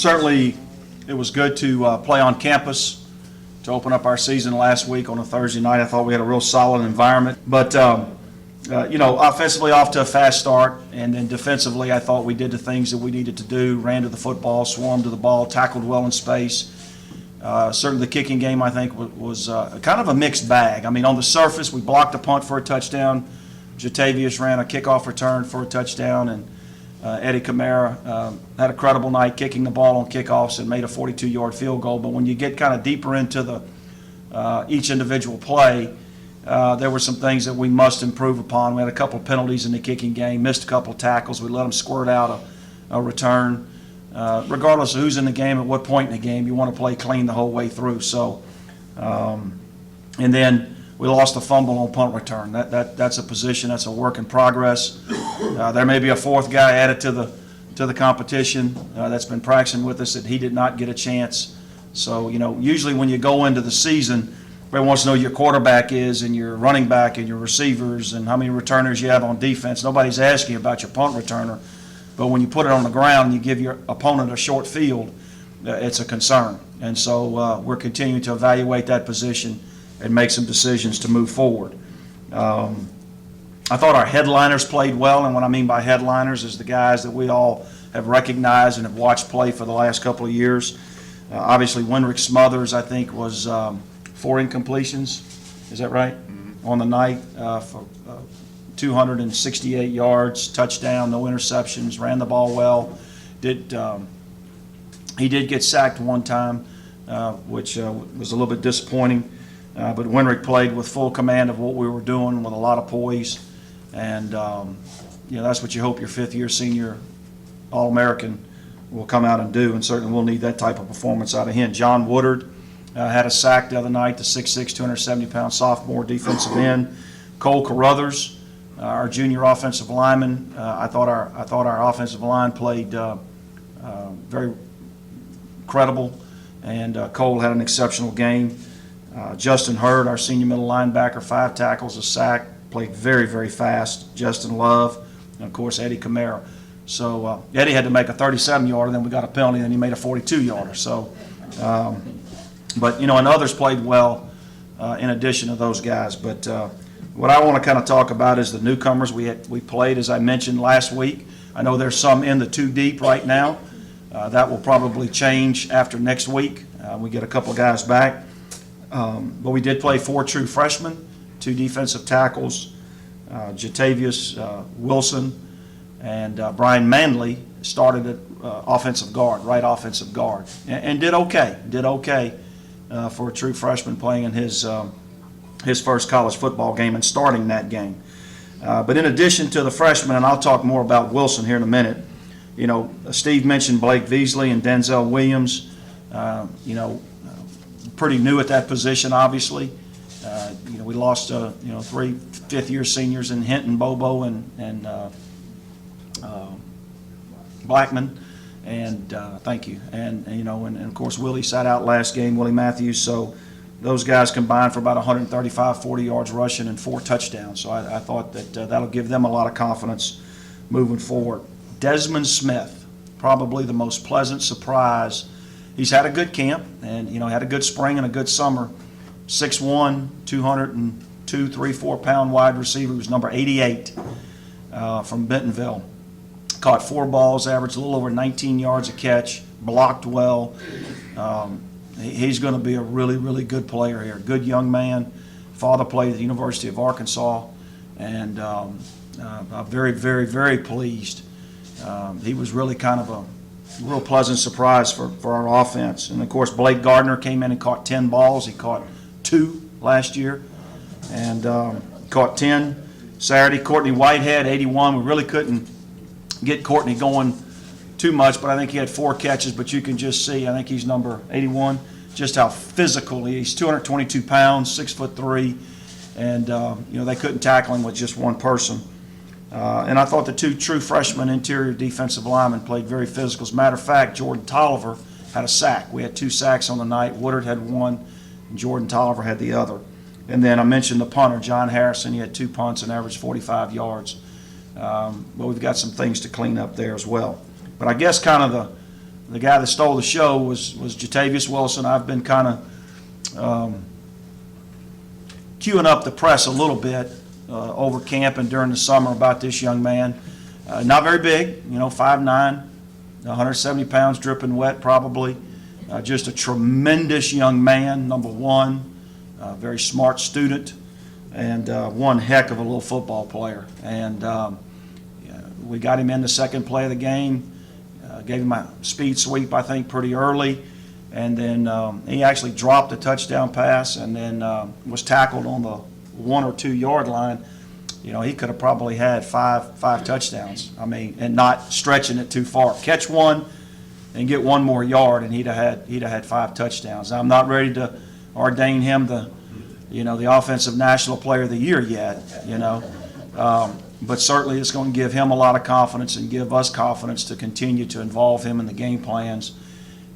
Certainly, it was good to play on campus to open up our season last week on a Thursday night. I thought we had a real solid environment. But, offensively off to a fast start, and then defensively I thought we did the things that we needed to do, ran to the football, swarmed to the ball, tackled well in space. Certainly the kicking game, I think, was kind of a mixed bag. I mean, on the surface, we blocked a punt for a touchdown. Jatavius ran a kickoff return for a touchdown, and Eddie Kamara had a credible night kicking the ball on kickoffs and made a 42-yard field goal. But when you get kind of deeper into the each individual play, there were some things that we must improve upon. We had a couple of penalties in the kicking game, missed a couple of tackles. We let them squirt out a return. Regardless of who's in the game at what point in the game, you want to play clean the whole way through. So, and then we lost a fumble on punt return. That's a position, that's a work in progress. There may be a fourth guy added to the competition that's been practicing with us that he did not get a chance. So, usually when you go into the season, everybody wants to know who your quarterback is and your running back and your receivers and how many returners you have on defense. Nobody's asking you about your punt returner. But when you put it on the ground and you give your opponent a short field, it's a concern. And so we're continuing to evaluate that position and make some decisions to move forward. I thought our headliners played well, and what I mean by headliners is the guys that we all have recognized and have watched play for the last couple of years. Obviously, Winrick Smothers, I think, was 4 incompletions. Is that right? Mm-hmm. On the night for 268 yards, touchdown, no interceptions, ran the ball well. He did get sacked one time, which was a little bit disappointing. But Winrick played with full command of what we were doing with a lot of poise. And, that's what you hope your fifth-year senior All-American will come out and do, and certainly we'll need that type of performance out of him. John Woodard had a sack the other night, the 6'6", 270-pound sophomore defensive end. Cole Carruthers, our junior offensive lineman, I thought our offensive line played very credible, and Cole had an exceptional game. Justin Hurd, our senior middle linebacker, 5 tackles, a sack, played very, very fast. Justin Love, and of course Eddie Kamara. So Eddie had to make a 37-yarder, then we got a penalty, and he made a 42-yarder. So, and others played well in addition to those guys. But what I want to kind of talk about is the newcomers we played, as I mentioned last week. I know there's some in the 2 deep right now. That will probably change after next week. We get a couple of guys back. But we did play 4 true freshmen, 2 defensive tackles. Jatavius Wilson and Brian Manley started at offensive guard, right offensive guard, and did okay for a true freshman playing in his first college football game and starting that game. But in addition to the freshmen, and I'll talk more about Wilson here in a minute, Steve mentioned Blake Beasley and Denzel Williams, pretty new at that position, obviously. We lost 3 fifth-year seniors in Hinton, Bobo, and Blackman, and thank you. And of course Willie sat out last game, Willie Matthews. So those guys combined for about 135, 40 yards rushing and 4 touchdowns. So I thought that that'll give them a lot of confidence moving forward. Desmond Smith, probably the most pleasant surprise. He's had a good camp and, had a good spring and a good summer. 6'1", 202, 3-4-pound wide receiver. He was number 88 from Bentonville. Caught 4 balls, averaged a little over 19 yards a catch, blocked well. He's going to be a really, really good player here. Good young man. Father played at the University of Arkansas, and I'm very, very, very pleased. He was really kind of a real pleasant surprise for our offense. And, of course, Blake Gardner came in and caught 10 balls. He caught 2 last year and caught 10 Saturday. Courtney Whitehead, 81. We really couldn't get Courtney going too much, but I think he had 4 catches. But you can just see, I think he's number 81, just how physical he is. He's 222 pounds, 6'3", and they couldn't tackle him with just one person. And I thought the 2 true freshman interior defensive linemen played very physical. As a matter of fact, Jordan Tolliver had a sack. We had 2 sacks on the night. Woodard had 1, and Jordan Tolliver had the other. And then I mentioned the punter, John Harrison. He had 2 punts and averaged 45 yards. But we've got some things to clean up there as well. But I guess kind of the guy that stole the show was Jatavius Wilson. I've been kind of queuing up the press a little bit over camp and during the summer about this young man. Not very big, 5'9", 170 pounds, dripping wet probably. Just a tremendous young man, number one, very smart student, and one heck of a little football player. And we got him in the second play of the game, gave him a speed sweep, I think, pretty early. And then he actually dropped a touchdown pass and then was tackled on the 1 or 2 yard line. He could have probably had five touchdowns. I mean, and not stretching it too far. Catch one and get one more yard, and he'd have had 5 touchdowns. Now, I'm not ready to ordain him the offensive national player of the year yet. But certainly it's going to give him a lot of confidence and give us confidence to continue to involve him in the game plans.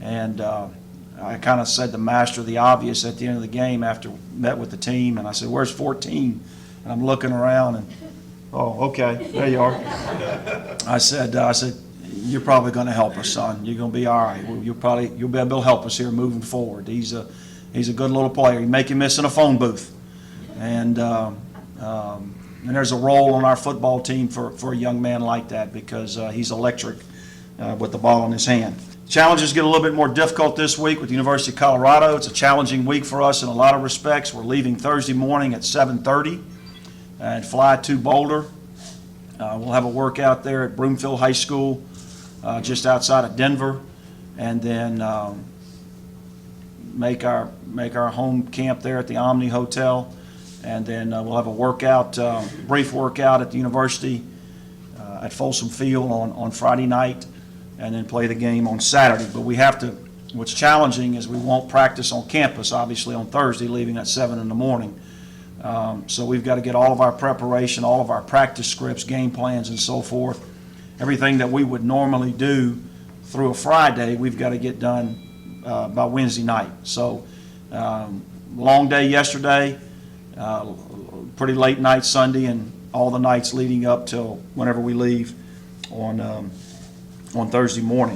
And I kind of said to Master the obvious at the end of the game after met with the team, and I said, "Where's 14?" And I'm looking around, and oh, okay, there you are. I said, "You're probably going to help us, son. You're going to be all right. You'll be able to help us here moving forward. He's a good little player. You make him miss in a phone booth, and there's a role on our football team for a young man like that because he's electric with the ball in his hand." Challenges get a little bit more difficult this week with the University of Colorado. It's a challenging week for us in a lot of respects. We're leaving Thursday morning at 7:30 and fly to Boulder. We'll have a workout there at Broomfield High School just outside of Denver, and then make our home camp there at the Omni Hotel, and then we'll have a workout, brief workout at the university at Folsom Field on Friday night, and then play the game on Saturday. But what's challenging is we won't practice on campus, obviously, on Thursday, leaving at 7 in the morning. So we've got to get all of our preparation, all of our practice scripts, game plans, and so forth. Everything that we would normally do through a Friday, we've got to get done by Wednesday night. So long day yesterday, pretty late night Sunday, and all the nights leading up till whenever we leave on Thursday morning.